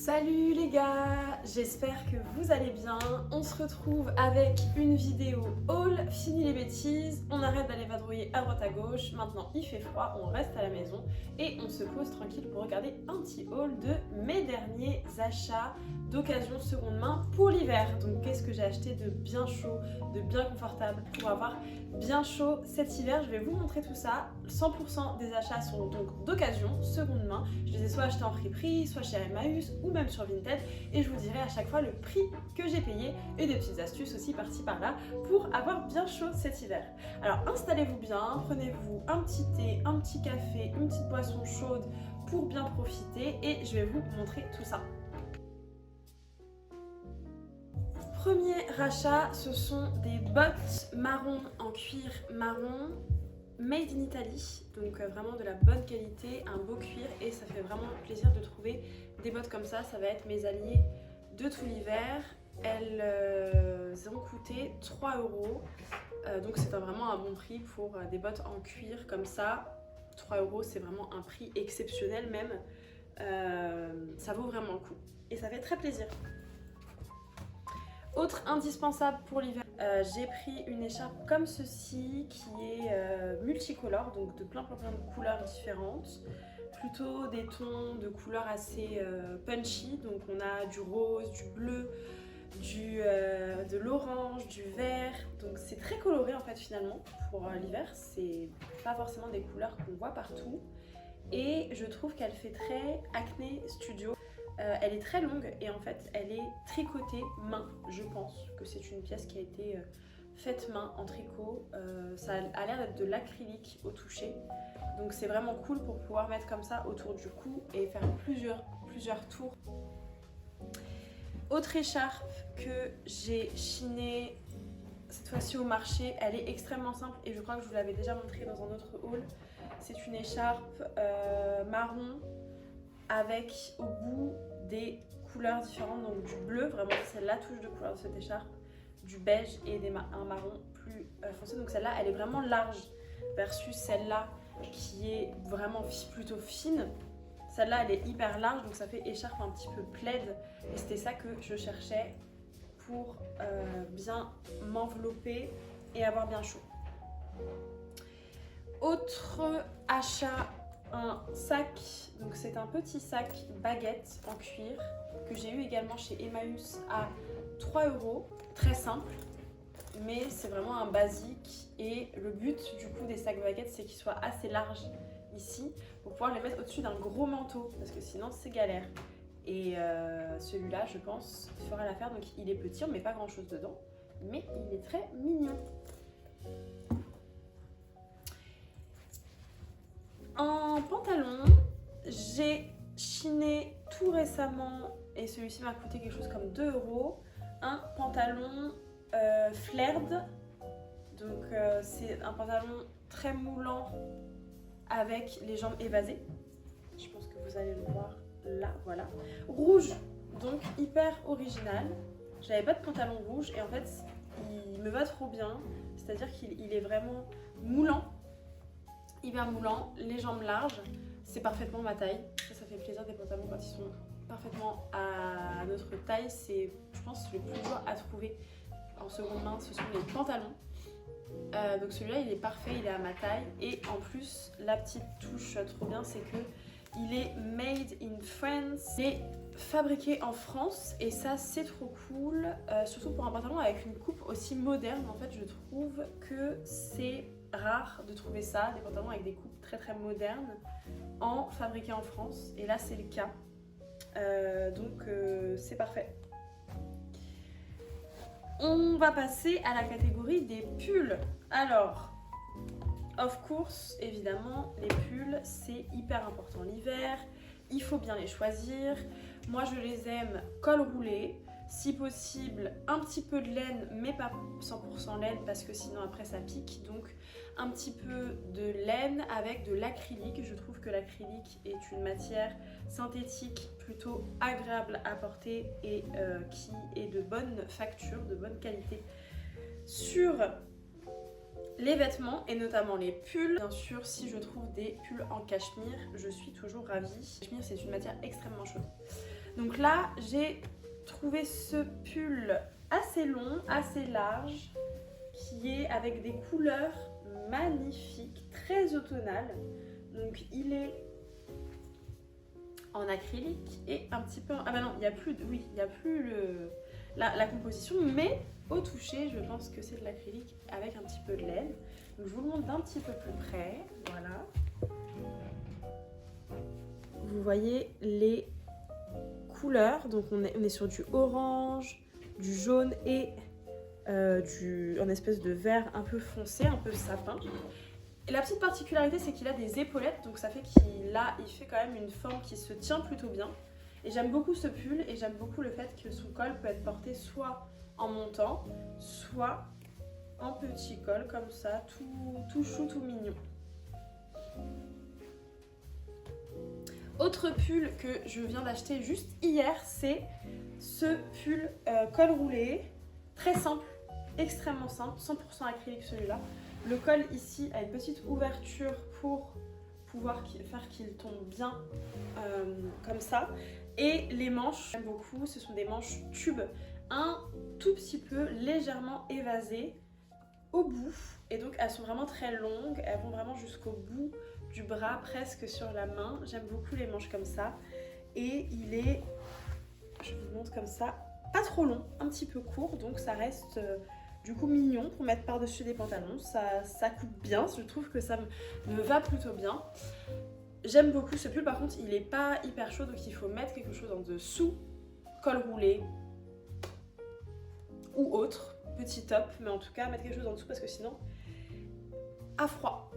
Salut les gars, j'espère que vous allez bien. On se retrouve avec une vidéo haul, fini les bêtises, on arrête d'aller vadrouiller à droite à gauche, maintenant il fait froid, on reste à la maison et on se pose tranquille pour regarder un petit haul de mes derniers achats d'occasion seconde main pour l'hiver. Donc qu'est-ce que j'ai acheté de bien chaud, de bien confortable pour avoir bien chaud cet hiver. Je vais vous montrer tout ça. 100% des achats sont donc d'occasion, seconde main. Je les ai soit achetés en friperie, soit chez Emmaüs ou même sur Vinted et je vous dirai à chaque fois le prix que j'ai payé et des petites astuces aussi par-ci par-là pour avoir bien chaud cet hiver. Alors installez-vous bien, prenez-vous un petit thé, un petit café, une petite boisson chaude pour bien profiter et je vais vous montrer tout ça. Premier achat, ce sont des bottes marron en cuir marron made in Italy, donc vraiment de la bonne qualité, un beau cuir et ça fait vraiment plaisir de trouver des bottes comme ça. Ça va être mes alliés de tout l'hiver. Elles ont coûté 3 €, donc c'est vraiment un bon prix pour des bottes en cuir comme ça. 3 €, c'est vraiment un prix exceptionnel même, ça vaut vraiment le coup et ça fait très plaisir. Autre indispensable pour l'hiver, j'ai pris une écharpe comme ceci qui est multicolore, donc de plein de couleurs différentes. Plutôt des tons de couleurs assez punchy, donc on a du rose, du bleu, de l'orange, du vert, donc c'est très coloré en fait finalement pour l'hiver, c'est pas forcément des couleurs qu'on voit partout et je trouve qu'elle fait très Acné Studio. Elle est très longue et en fait elle est tricotée main. Je pense que c'est une pièce qui a été faite main en tricot. Ça a l'air d'être de l'acrylique au toucher. Donc c'est vraiment cool pour pouvoir mettre comme ça autour du cou et faire plusieurs tours. Autre écharpe que j'ai chinée cette fois-ci au marché, elle est extrêmement simple et je crois que je vous l'avais déjà montré dans un autre haul. C'est une écharpe marron avec au bout des couleurs différentes, donc du bleu, vraiment c'est la touche de couleur de cette écharpe, du beige et un marron plus foncé. Donc celle-là elle est vraiment large versus celle-là qui est vraiment plutôt fine. Celle-là elle est hyper large, donc ça fait écharpe un petit peu plaid et c'était ça que je cherchais pour bien m'envelopper et avoir bien chaud. Autre achat, un sac, donc c'est un petit sac baguette en cuir que j'ai eu également chez Emmaüs à 3 €, très simple mais c'est vraiment un basique et le but du coup des sacs baguettes c'est qu'ils soient assez larges ici pour pouvoir les mettre au-dessus d'un gros manteau parce que sinon c'est galère et celui-là je pense fera l'affaire. Donc il est petit, on met pas grand chose dedans mais il est très mignon. En pantalon, j'ai chiné tout récemment et celui-ci m'a coûté quelque chose comme 2 €. Un pantalon flared, donc c'est un pantalon très moulant avec les jambes évasées. Je pense que vous allez le voir là, voilà. Rouge, donc hyper original. J'avais pas de pantalon rouge et en fait il me va trop bien, c'est-à-dire qu'il est vraiment moulant. Hyper moulant, les jambes larges, c'est parfaitement ma taille. Ça fait plaisir des pantalons quand ils sont parfaitement à notre taille. C'est, je pense, le plus dur à trouver en seconde main, ce sont les pantalons. Donc celui-là, il est parfait, il est à ma taille. Et en plus, la petite touche trop bien, c'est que il est made in France. Il est fabriqué en France et ça, c'est trop cool. Surtout pour un pantalon avec une coupe aussi moderne. En fait, je trouve que c'est rare de trouver ça, des pantalons avec des coupes très modernes fabriqués en France et là c'est le cas, donc c'est parfait. On va passer à la catégorie des pulls. Alors of course évidemment les pulls c'est hyper important l'hiver, il faut bien les choisir. Moi je les aime col roulé, si possible un petit peu de laine mais pas 100% laine parce que sinon après ça pique, donc un petit peu de laine avec de l'acrylique. Je trouve que l'acrylique est une matière synthétique plutôt agréable à porter et qui est de bonne facture, de bonne qualité sur les vêtements et notamment les pulls. Bien sûr, si je trouve des pulls en cachemire, je suis toujours ravie. Le cachemire, c'est une matière extrêmement chaude. Donc là, j'ai trouvé ce pull assez long, assez large, qui est avec des couleurs magnifiques, très automnales. Donc il est en acrylique et un petit peu... Ah bah non, il n'y a plus, la composition, mais au toucher, je pense que c'est de l'acrylique avec un petit peu de laine. Donc je vous le montre d'un petit peu plus près, voilà. Vous voyez les couleurs, donc on est sur du orange, du jaune et un espèce de vert un peu foncé, un peu sapin. Et la petite particularité, c'est qu'il a des épaulettes, donc ça fait il fait quand même une forme qui se tient plutôt bien. Et j'aime beaucoup ce pull et j'aime beaucoup le fait que son col peut être porté soit en montant, soit en petit col comme ça, tout chou, tout mignon. Autre pull que je viens d'acheter juste hier, c'est ce pull col roulé, très simple, extrêmement simple, 100% acrylique celui-là. Le col ici a une petite ouverture pour pouvoir faire qu'il tombe bien comme ça. Et les manches, j'aime beaucoup, ce sont des manches tubes, un tout petit peu légèrement évasées au bout. Et donc elles sont vraiment très longues, elles vont vraiment jusqu'au bout du bras, presque sur la main. J'aime beaucoup les manches comme ça. Et il est, je vous montre comme ça, pas trop long, un petit peu court, donc ça reste du coup mignon pour mettre par-dessus des pantalons. Ça coupe bien, je trouve que ça me va plutôt bien. J'aime beaucoup ce pull, par contre il est pas hyper chaud, donc il faut mettre quelque chose en dessous, col roulé ou autre, petit top, mais en tout cas mettre quelque chose en dessous parce que sinon, à froid.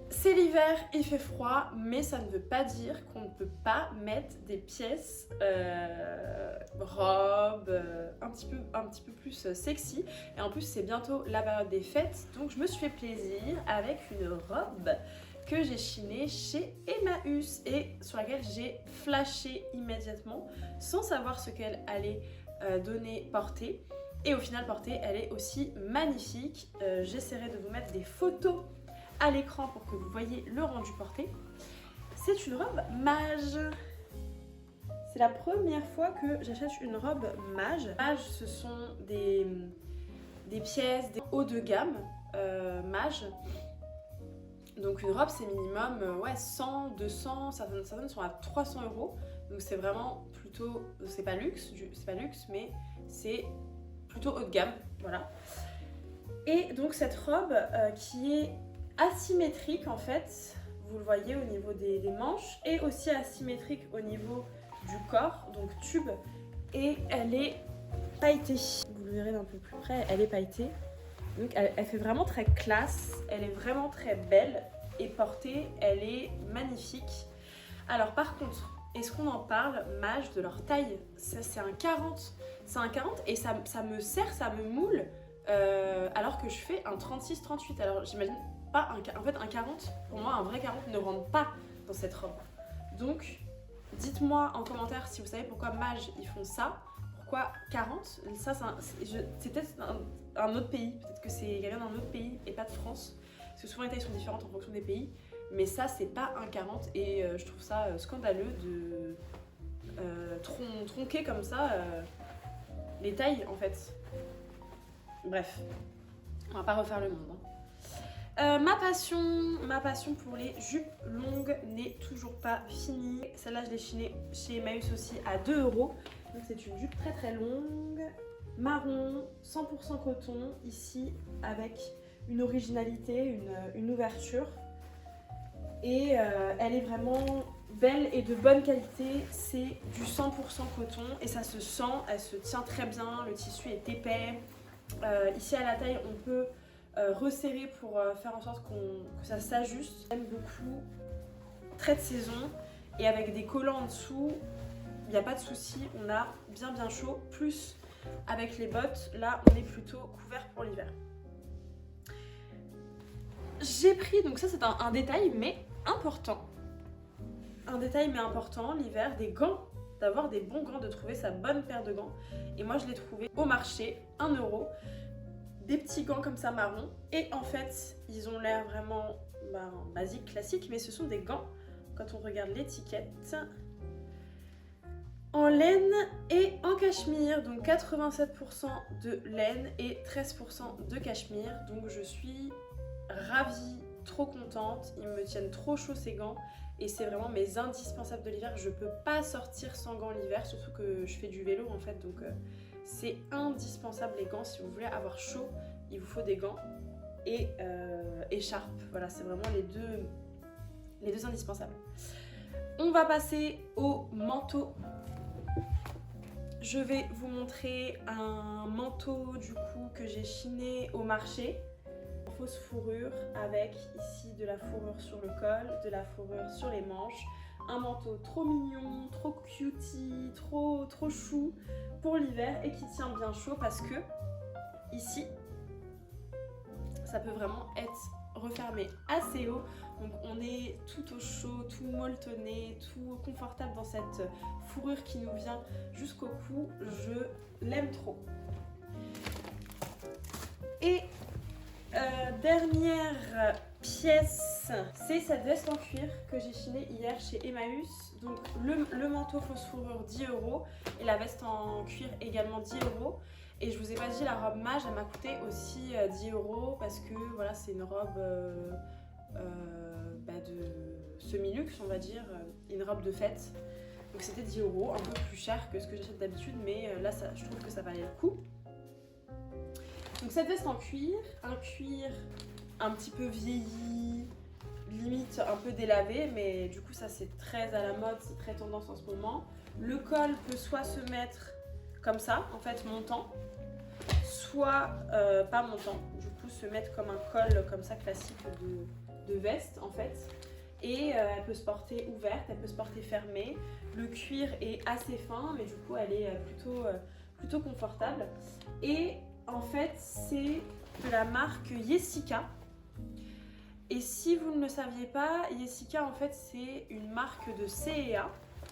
C'est l'hiver, il fait froid, mais ça ne veut pas dire qu'on ne peut pas mettre des pièces robes un petit peu plus sexy. Et en plus, c'est bientôt la période des fêtes, donc je me suis fait plaisir avec une robe que j'ai chinée chez Emmaüs et sur laquelle j'ai flashé immédiatement sans savoir ce qu'elle allait porter. Et au final, portée, elle est aussi magnifique. J'essaierai de vous mettre des photos à l'écran pour que vous voyez le rendu porté. C'est une robe mage. C'est la première fois que j'achète une robe mage. Mage, ce sont des pièces, des hauts de gamme mage. Donc une robe, c'est minimum 100, 200, certaines sont à 300 €. Donc c'est vraiment plutôt, c'est pas luxe, mais c'est plutôt haut de gamme, voilà. Et donc cette robe qui est asymétrique en fait, vous le voyez au niveau des manches, et aussi asymétrique au niveau du corps, donc tube, et elle est pailletée. Vous le verrez d'un peu plus près, elle est pailletée. Donc elle fait vraiment très classe, elle est vraiment très belle, et portée, elle est magnifique. Alors par contre, est-ce qu'on en parle, mage, de leur taille? C'est un 40, et ça me sert, ça me moule, alors que je fais un 36-38. Alors j'imagine pas en fait un 40, pour moi un vrai 40 ne rentre pas dans cette robe. Donc dites-moi en commentaire si vous savez pourquoi mage ils font ça, pourquoi 40. Ça c'est peut-être un autre pays, peut-être que c'est quelqu'un d'un autre pays et pas de France, parce que souvent les tailles sont différentes en fonction des pays, mais ça c'est pas un 40 et je trouve ça scandaleux de tronquer comme ça les tailles en fait. Bref, on va pas refaire le monde, hein. Ma passion pour les jupes longues n'est toujours pas finie. Celle-là, je l'ai chinée chez Emmaüs aussi à 2 €. Donc c'est une jupe très très longue, marron, 100% coton, ici avec une originalité, une ouverture. Et elle est vraiment belle et de bonne qualité. C'est du 100% coton et ça se sent, elle se tient très bien, le tissu est épais. Ici à la taille, on peut resserrer pour faire en sorte que ça s'ajuste. J'aime beaucoup, très de saison et avec des collants en dessous, il n'y a pas de souci, on a bien chaud. Plus avec les bottes, là on est plutôt couvert pour l'hiver. J'ai pris, donc ça c'est un détail mais important. Un détail mais important, l'hiver, des gants, d'avoir des bons gants, de trouver sa bonne paire de gants. Et moi je l'ai trouvé au marché, 1 €. Des petits gants comme ça marron, et en fait ils ont l'air vraiment basiques, classiques, mais ce sont des gants quand on regarde l'étiquette. En laine et en cachemire, donc 87% de laine et 13% de cachemire. Donc je suis ravie, trop contente, ils me tiennent trop chaud ces gants et c'est vraiment mes indispensables de l'hiver. Je peux pas sortir sans gants l'hiver, surtout que je fais du vélo en fait, donc c'est indispensable les gants. Si vous voulez avoir chaud, il vous faut des gants et écharpe. Voilà, c'est vraiment les deux indispensables. On va passer au manteau. Je vais vous montrer un manteau du coup que j'ai chiné au marché. En fausse fourrure avec ici de la fourrure sur le col, de la fourrure sur les manches. Un manteau trop mignon, trop cutie, trop chou pour l'hiver et qui tient bien chaud parce que ici, ça peut vraiment être refermé assez haut. Donc on est tout au chaud, tout molletonné, tout confortable dans cette fourrure qui nous vient jusqu'au cou. Je l'aime trop. Et dernière pièce, c'est cette veste en cuir que j'ai chinée hier chez Emmaüs. Donc le manteau fausse fourrure 10 € et la veste en cuir également 10 €. Et je vous ai pas dit, la robe mage, elle m'a coûté aussi 10 € parce que voilà, c'est une robe de semi-luxe, on va dire, une robe de fête. Donc c'était 10 €, un peu plus cher que ce que j'achète d'habitude, mais là je trouve que ça valait le coup. Donc cette veste en cuir, un cuir un petit peu vieilli, limite un peu délavé, mais du coup ça c'est très à la mode, c'est très tendance en ce moment. Le col peut soit se mettre comme ça, en fait montant, soit pas montant, du coup se mettre comme un col comme ça classique de veste en fait. Et elle peut se porter ouverte, elle peut se porter fermée. Le cuir est assez fin, mais du coup elle est plutôt confortable. Et en fait c'est de la marque Jessica. Et si vous ne le saviez pas, Jessica en fait c'est une marque de C&A.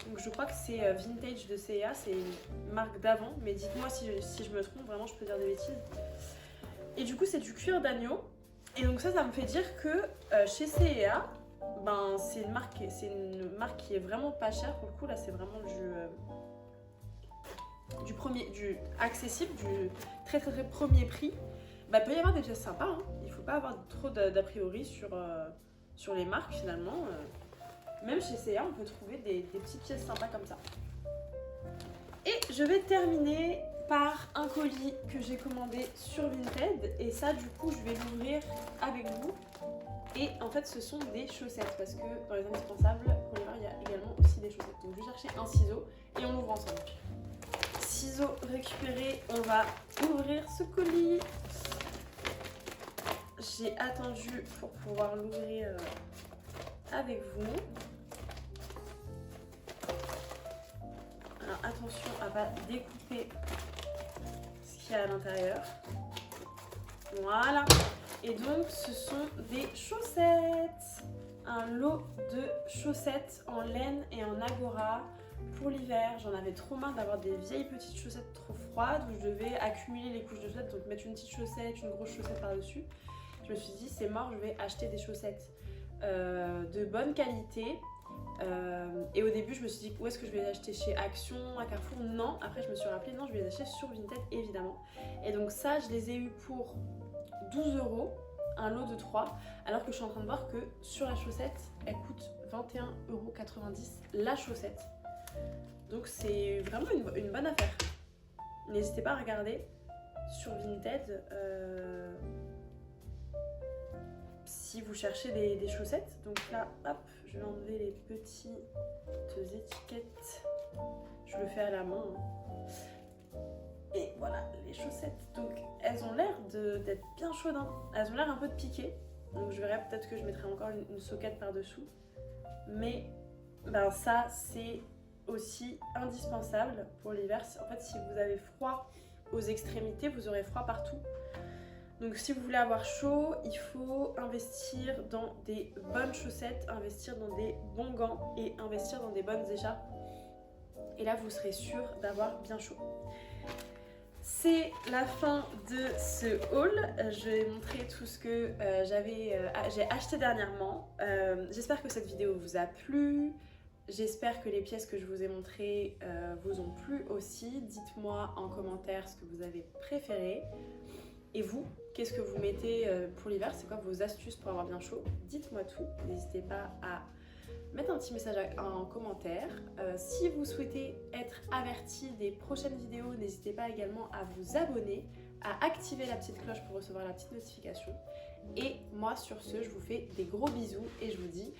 Donc je crois que c'est vintage de C&A, c'est une marque d'avant, mais dites-moi si je me trompe, vraiment je peux dire des bêtises. Et du coup c'est du cuir d'agneau. Et donc ça me fait dire que chez C&A, ben, c'est une marque qui est vraiment pas chère pour le coup. Là c'est vraiment du accessible, du très premier prix. Bah, il peut y avoir des pièces sympas, hein. Il faut pas avoir trop d'a priori sur les marques finalement. Même chez C&A, on peut trouver des petites pièces sympas comme ça. Et je vais terminer par un colis que j'ai commandé sur Vinted. Et ça, du coup, je vais l'ouvrir avec vous. Et en fait, ce sont des chaussettes parce que dans les indispensables, pour l'hiver, il y a également aussi des chaussettes. Donc, je vais chercher un ciseau et on l'ouvre ensemble. Ciseaux récupérés, on va ouvrir ce colis. J'ai attendu pour pouvoir l'ouvrir avec vous. Alors attention à ne pas découper ce qu'il y a à l'intérieur. Voilà. Et donc ce sont des chaussettes. Un lot de chaussettes en laine et en angora pour l'hiver. J'en avais trop marre d'avoir des vieilles petites chaussettes trop froides où je devais accumuler les couches de chaussettes, donc mettre une petite chaussette, une grosse chaussette par-dessus. Je me suis dit c'est mort, je vais acheter des chaussettes de bonne qualité. Et au début je me suis dit où est-ce que je vais les acheter, chez Action, à Carrefour? Non, après je me suis rappelé non, je vais les acheter sur Vinted évidemment. Et donc ça je les ai eu pour 12 €, un lot de 3, alors que je suis en train de voir que sur la chaussette elle coûte 21,90 € la chaussette. Donc c'est vraiment une bonne affaire. N'hésitez pas à regarder sur Vinted si vous cherchez des chaussettes. Donc là, hop, je vais enlever les petites étiquettes. Je le fais à la main. Et voilà, les chaussettes. Donc elles ont l'air d'être bien chaudes, hein. Elles ont l'air un peu de piquer. Donc je verrai, peut-être que je mettrai encore une soquette par-dessous. Mais ben, ça, c'est aussi indispensable pour l'hiver. En fait, si vous avez froid aux extrémités, vous aurez froid partout. Donc si vous voulez avoir chaud, il faut investir dans des bonnes chaussettes, investir dans des bons gants et investir dans des bonnes écharpes. Et là, vous serez sûr d'avoir bien chaud. C'est la fin de ce haul. Je vais montrer tout ce que j'ai acheté dernièrement. J'espère que cette vidéo vous a plu. J'espère que les pièces que je vous ai montrées vous ont plu aussi. Dites-moi en commentaire ce que vous avez préféré. Et vous, qu'est-ce que vous mettez pour l'hiver? C'est quoi vos astuces pour avoir bien chaud? Dites-moi tout. N'hésitez pas à mettre un petit message en commentaire. Si vous souhaitez être averti des prochaines vidéos, n'hésitez pas également à vous abonner, à activer la petite cloche pour recevoir la petite notification. Et moi, sur ce, je vous fais des gros bisous et je vous dis